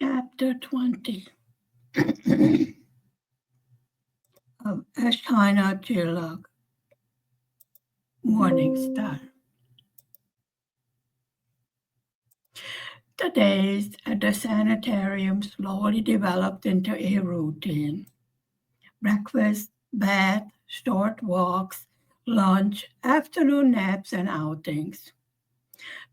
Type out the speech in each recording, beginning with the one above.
Chapter 20 of Esthajnalcsillag, Morningstar. The days at the sanitarium slowly developed into a routine. Breakfast, bath, short walks, lunch, afternoon naps, and outings.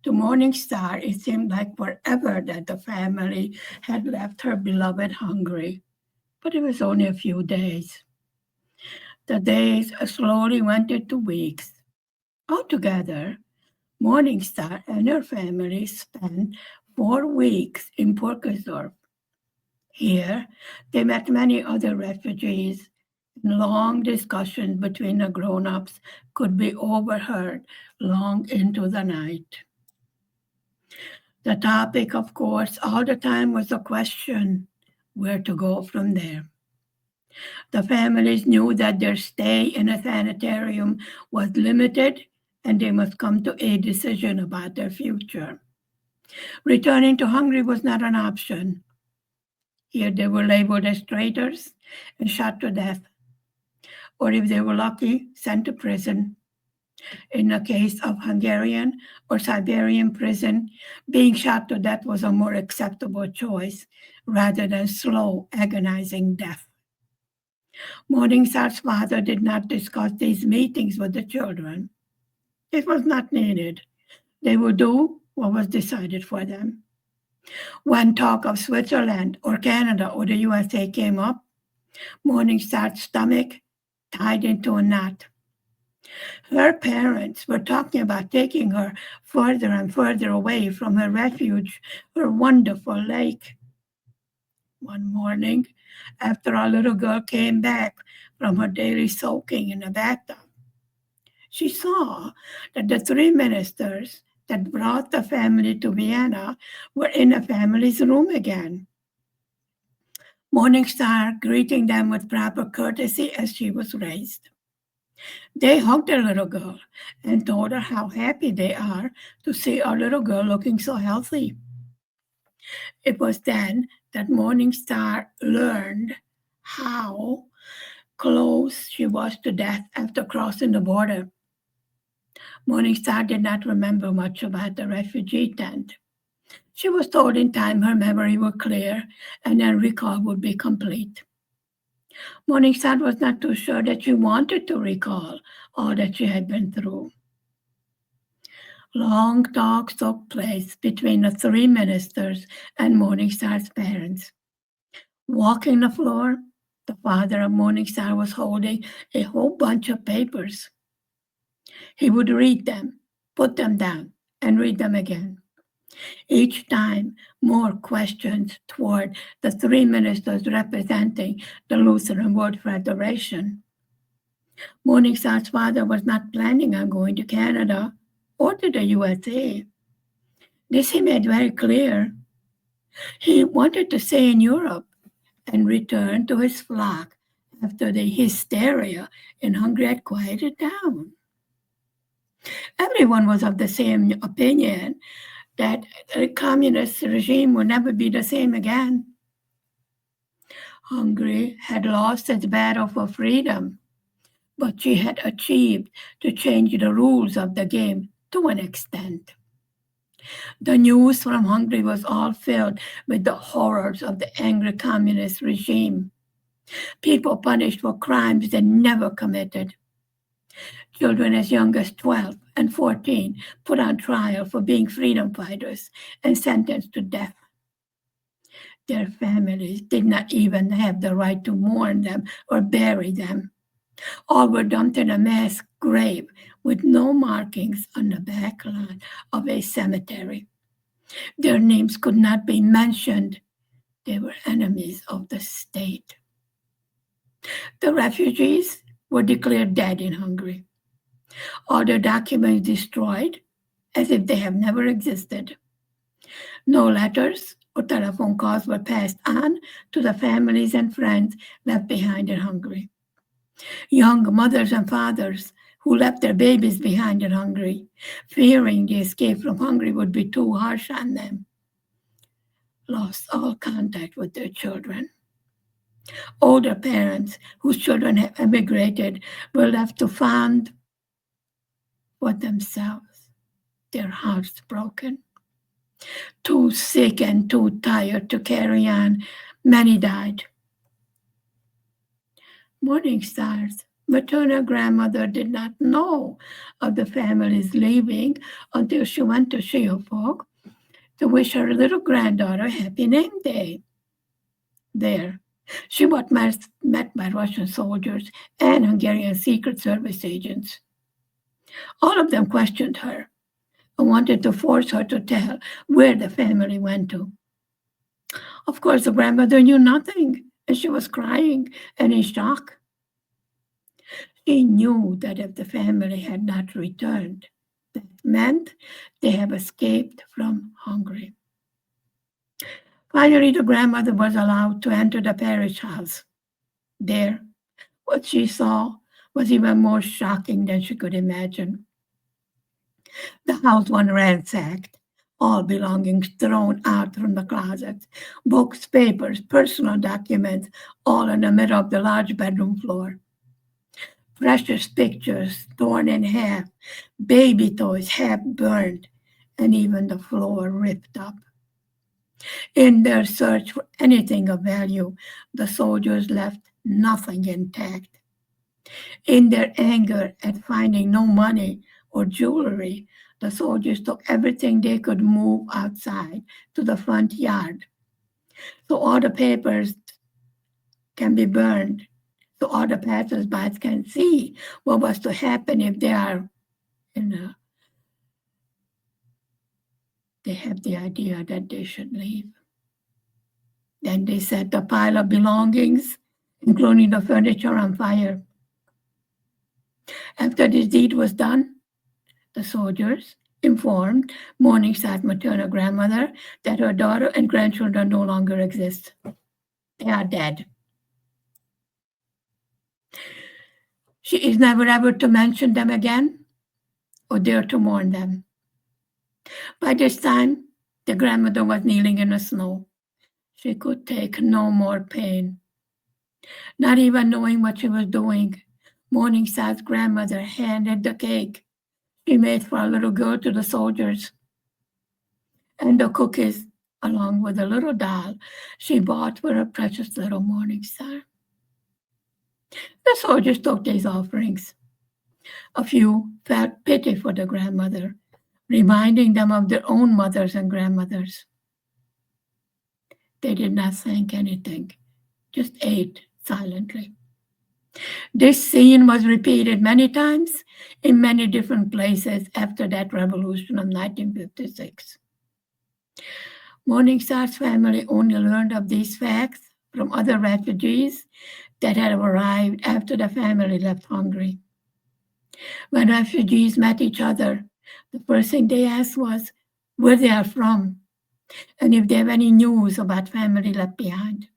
To Morningstar, it seemed like forever that the family had left her beloved Hungary, but it was only a few days. The days slowly went into weeks. Altogether, Morningstar and her family spent 4 weeks in Purkazorf. Here, they met many other refugees, and long discussions between the grown-ups could be overheard long into the night. The topic, of course, all the time was the question, where to go from there. The families knew that their stay in a sanitarium was limited and they must come to a decision about their future. Returning to Hungary was not an option. Here they were labeled as traitors and shot to death, or if they were lucky, sent to prison. In the case of Hungarian or Siberian prison, being shot to death was a more acceptable choice rather than slow, agonizing death. Morningstar's father did not discuss these meetings with the children. It was not needed. They would do what was decided for them. When talk of Switzerland or Canada or the USA came up, Morningstar's stomach tied into a knot. Her parents were talking about taking her further and further away from her refuge, her wonderful lake. One morning, after our little girl came back from her daily soaking in the bathtub, she saw that the 3 ministers that brought the family to Vienna were in the family's room again. Morningstar greeting them with proper courtesy as she was raised. They hugged their little girl and told her how happy they are to see our little girl looking so healthy. It was then that Morningstar learned how close she was to death after crossing the border. Morningstar did not remember much about the refugee tent. She was told in time her memory would clear and her recall would be complete. Morningstar was not too sure that she wanted to recall all that she had been through. Long talks took place between the 3 ministers and Morningstar's parents. Walking the floor, the father of Morningstar was holding a whole bunch of papers. He would read them, put them down, and read them again. Each time, more questions toward the 3 ministers representing the Lutheran World Federation. Morningstar's father was not planning on going to Canada or to the USA. This he made very clear. He wanted to stay in Europe and return to his flock after the hysteria in Hungary had quieted down. Everyone was of the same opinion that the communist regime would never be the same again. Hungary had lost its battle for freedom, but she had achieved to change the rules of the game to an extent. The news from Hungary was all filled with the horrors of the angry communist regime. People punished for crimes they never committed. Children as young as 12 and 14 put on trial for being freedom fighters and sentenced to death. Their families did not even have the right to mourn them or bury them. All were dumped in a mass grave with no markings on the back lawn of a cemetery. Their names could not be mentioned. They were enemies of the state. The refugees were declared dead in Hungary. All their documents destroyed as if they have never existed. No letters or telephone calls were passed on to the families and friends left behind in Hungary. Young mothers and fathers who left their babies behind in Hungary, fearing the escape from Hungary would be too harsh on them, lost all contact with their children. Older parents whose children have emigrated were left to fend for themselves, their hearts broken. Too sick and too tired to carry on, many died. Morningstar's maternal grandmother did not know of the family's leaving until she went to Siófok to wish her little granddaughter happy name day. There, she was met by Russian soldiers and Hungarian Secret Service agents. All of them questioned her and wanted to force her to tell where the family went to. Of course, the grandmother knew nothing, and she was crying and in shock. She knew that if the family had not returned, that meant they have escaped from Hungary. Finally, the grandmother was allowed to enter the parish house. There, what she saw was even more shocking than she could imagine. The house was ransacked, all belongings thrown out from the closets, books, papers, personal documents, all in the middle of the large bedroom floor. Precious pictures torn in half, baby toys half burned, and even the floor ripped up. In their search for anything of value, the soldiers left nothing intact. In their anger at finding no money or jewelry, the soldiers took everything they could move outside to the front yard. So all the papers can be burned, so all the passersby can see what was to happen if they are they have the idea that they should leave. Then they set the pile of belongings, including the furniture, on fire. After this deed was done, the soldiers informed Morningstar's maternal grandmother that her daughter and grandchildren no longer exist. They are dead. She is never ever to mention them again or dare to mourn them. By this time, the grandmother was kneeling in the snow. She could take no more pain. Not even knowing what she was doing, Morningstar's grandmother handed the cake she made for a little girl to the soldiers, and the cookies, along with a little doll she bought for her precious little Morningstar. The soldiers took these offerings. A few felt pity for the grandmother, reminding them of their own mothers and grandmothers. They did not thank anything, just ate silently. This scene was repeated many times in many different places after that revolution of 1956. Morningstar's family only learned of these facts from other refugees that had arrived after the family left Hungary. When refugees met each other, the first thing they asked was where they are from and if they have any news about family left behind.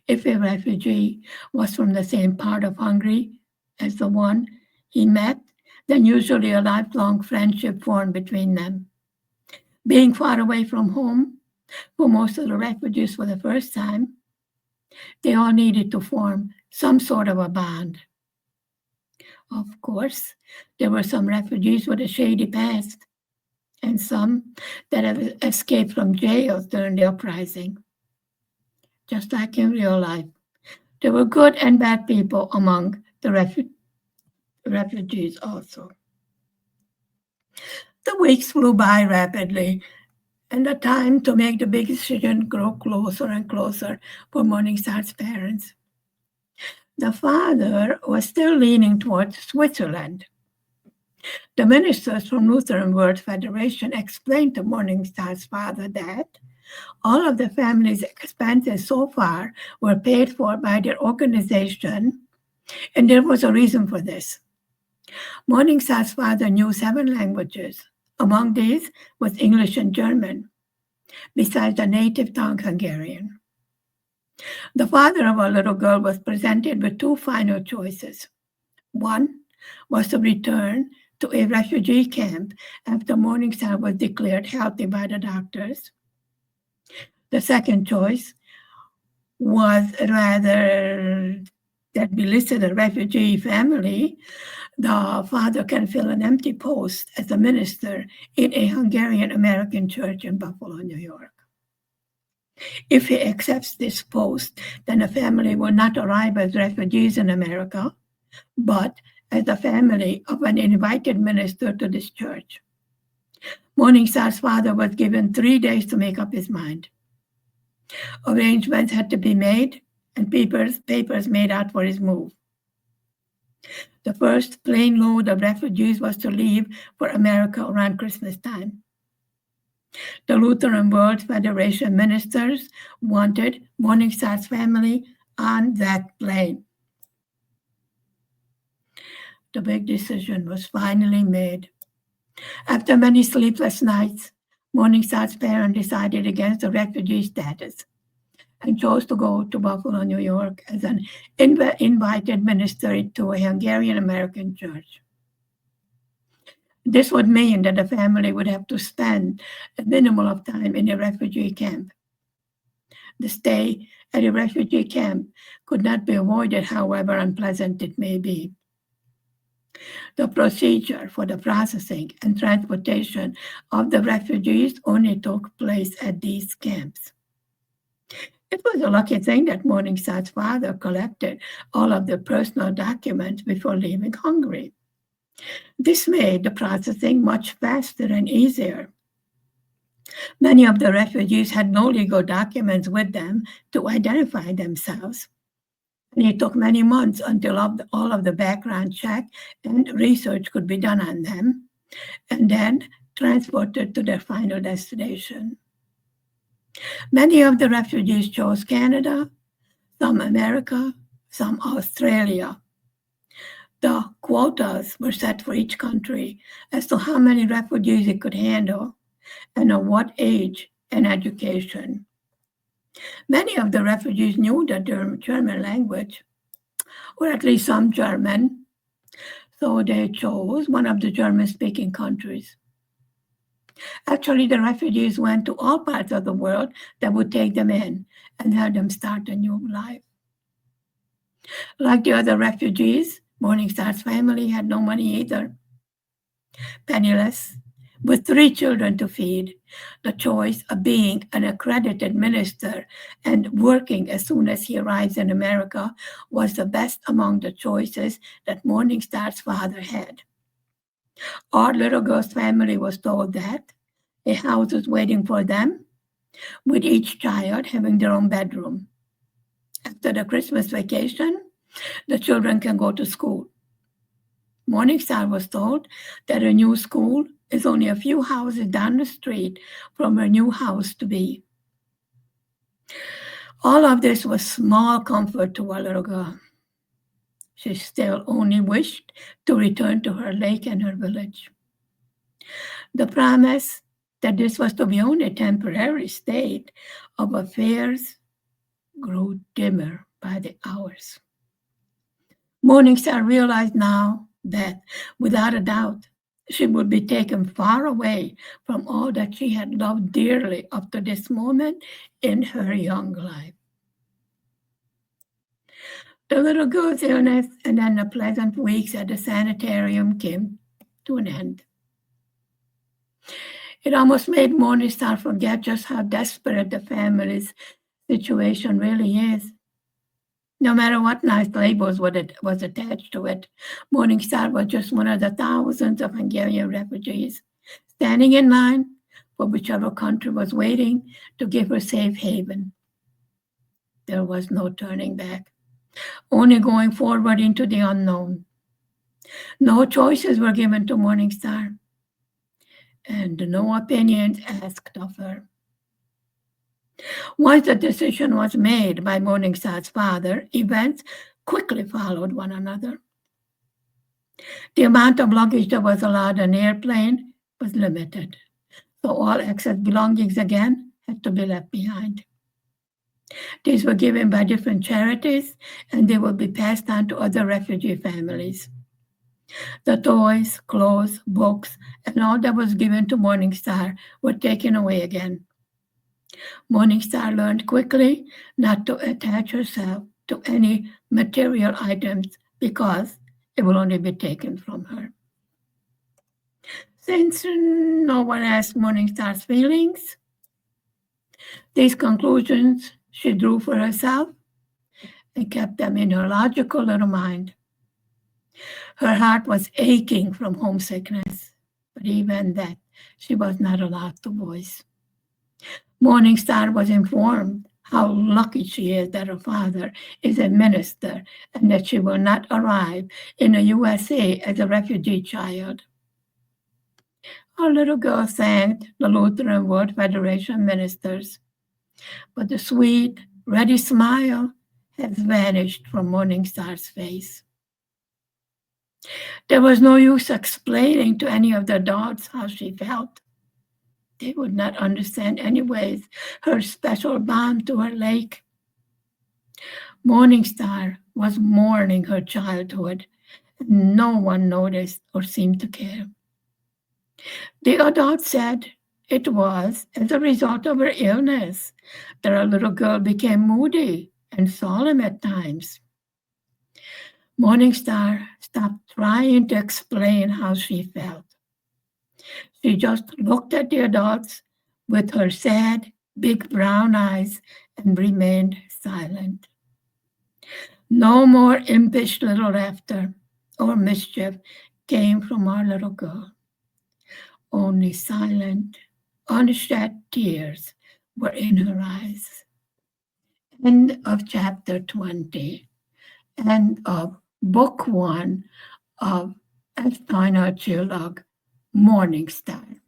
If a refugee was from the same part of Hungary as the one he met, then usually a lifelong friendship formed between them. Being far away from home, for most of the refugees for the first time, they all needed to form some sort of a bond. Of course, there were some refugees with a shady past, and some that have escaped from jails during the uprising. Just like in real life, there were good and bad people among the refugees also. The weeks flew by rapidly, and the time to make the big decision grew closer and closer for Morningstar's parents. The father was still leaning towards Switzerland. The ministers from Lutheran World Federation explained to Morningstar's father that all of the family's expenses so far were paid for by their organization, and there was a reason for this. Morningstar's father knew 7 languages. Among these was English and German, besides the native tongue Hungarian. The father of our little girl was presented with 2 final choices. One was to return to a refugee camp after Morningstar was declared healthy by the doctors. The second choice was rather that be listed a refugee family, the father can fill an empty post as a minister in a Hungarian American church in Buffalo, New York. If he accepts this post, then the family will not arrive as refugees in America, but as the family of an invited minister to this church. Morningstar's father was given 3 days to make up his mind. Arrangements had to be made and papers made out for his move. The first plane load of refugees was to leave for America around Christmas time. The Lutheran World Federation ministers wanted Morningstar's family on that plane. The big decision was finally made. After many sleepless nights, Morningstar's parents decided against the refugee status and chose to go to Buffalo, New York as an invited minister to a Hungarian American church. This would mean that the family would have to spend a minimum of time in a refugee camp. The stay at a refugee camp could not be avoided, however unpleasant it may be. The procedure for the processing and transportation of the refugees only took place at these camps. It was a lucky thing that Morningstar's father collected all of the personal documents before leaving Hungary. This made the processing much faster and easier. Many of the refugees had no legal documents with them to identify themselves. And it took many months until all of the background check and research could be done on them, and then transported to their final destination. Many of the refugees chose Canada, some America, some Australia. The quotas were set for each country as to how many refugees it could handle and of what age and education. Many of the refugees knew the German language, or at least some German, so they chose one of the German-speaking countries. Actually, the refugees went to all parts of the world that would take them in and help them start a new life. Like the other refugees, Morningstar's family had no money either. Penniless, with 3 children to feed, the choice of being an accredited minister and working as soon as he arrives in America was the best among the choices that Morningstar's father had. Our little girl's family was told that a house was waiting for them, with each child having their own bedroom. After the Christmas vacation, the children can go to school. Morningstar was told that her new school is only a few houses down the street from her new house to be. All of this was small comfort to our little girl. She still only wished to return to her lake and her village. The promise that this was to be only a temporary state of affairs grew dimmer by the hours. Morningstar realized now that, without a doubt, she would be taken far away from all that she had loved dearly up to this moment in her young life. The little girl's illness and then the pleasant weeks at the sanitarium came to an end. It almost made Morningstar forget just how desperate the family's situation really is. No matter what nice labels was attached to it, Morningstar was just one of the thousands of Hungarian refugees standing in line for whichever country was waiting to give her safe haven. There was no turning back, only going forward into the unknown. No choices were given to Morningstar, and no opinions asked of her. Once the decision was made by Morningstar's father, events quickly followed one another. The amount of luggage that was allowed on the airplane was limited, so all excess belongings again had to be left behind. These were given by different charities, and they would be passed on to other refugee families. The toys, clothes, books, and all that was given to Morningstar were taken away again. Morningstar learned quickly not to attach herself to any material items because it will only be taken from her. Since no one asked Morningstar's feelings, these conclusions she drew for herself and kept them in her logical little mind. Her heart was aching from homesickness, but even that she was not allowed to voice. Morningstar was informed how lucky she is that her father is a minister and that she will not arrive in the USA as a refugee child. Our little girl thanked the Lutheran World Federation ministers, but the sweet, ready smile has vanished from Morningstar's face. There was no use explaining to any of the adults how she felt. They would not understand anyways her special bond to her lake. Morningstar was mourning her childhood, and no one noticed or seemed to care. The adults said it was as a result of her illness that our little girl became moody and solemn at times. Morningstar stopped trying to explain how she felt. She just looked at the adults with her sad, big brown eyes and remained silent. No more impish little laughter or mischief came from our little girl. Only silent, unshed tears were in her eyes. End of chapter 20. End of book 1 of Esthajnalcsillag, Morningstar.